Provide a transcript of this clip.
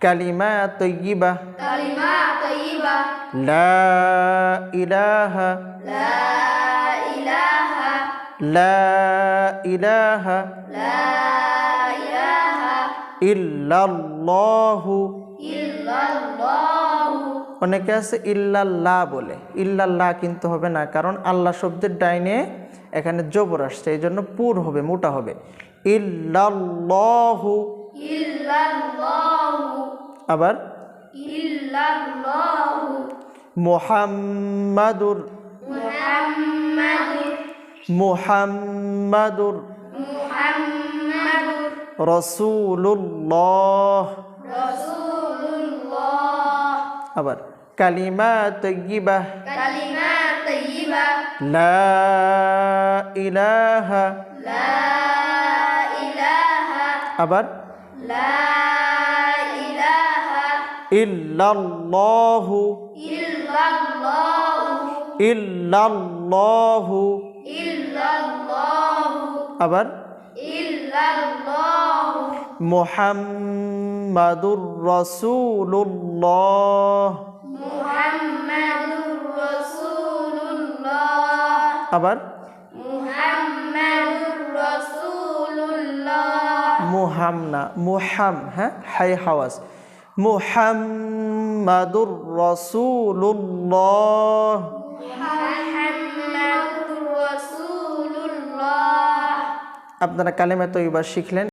কালিমা তয়্যিবা কালিমা তয়্যিবা লা ইলাহা লা ইলাহা লা ইলাহা লা ইলাহা ইল্লাল্লাহু ইল্লাল্লাহু। অনেকে আছে ইল্লাল্লাহ বলে, ইল্লাল্লাহ কিন্তু হবে না, কারণ আল্লাহ শব্দের ডাইনে এখানে জবর আসছে, এই জন্য পুর হবে, মোটা হবে। ইল্লাল্লাহু ইল্লাল্লাহু আবার ইল্লাল্লাহু মুহাম্মাদুর মুহাম্মাদুর মুহাম্মাদুর মুহাম্মাদুর রাসূলুল্লাহ রাসূলুল্লাহ। আবার কালিমা তয়্যিবা কালিমা তয়্যিবা লা ইলাহা লা ইলাহা আবার লা ইলাহা ইল্লাল্লাহু ইল্লাল্লাহু ইল্লাল্লাহু ইল্লাল্লাহু আবার ইল্লাল্লাহু মুহাম্মাদুর রাসূলুল্লাহ মুহাম্মাদুর রাসূলুল্লাহ আবার মুহাম্মাদুর রাসূলুল্লাহ। মুহাম না মুহাম, হ্যাঁ হাই হাওয়াজ, মুহাম্মাদুর রাসূলুল্লাহ। মুহাম্মাদুর রাসূলুল্লাহ। আপনারা কালিমা তয়্যিবা শিখলেন।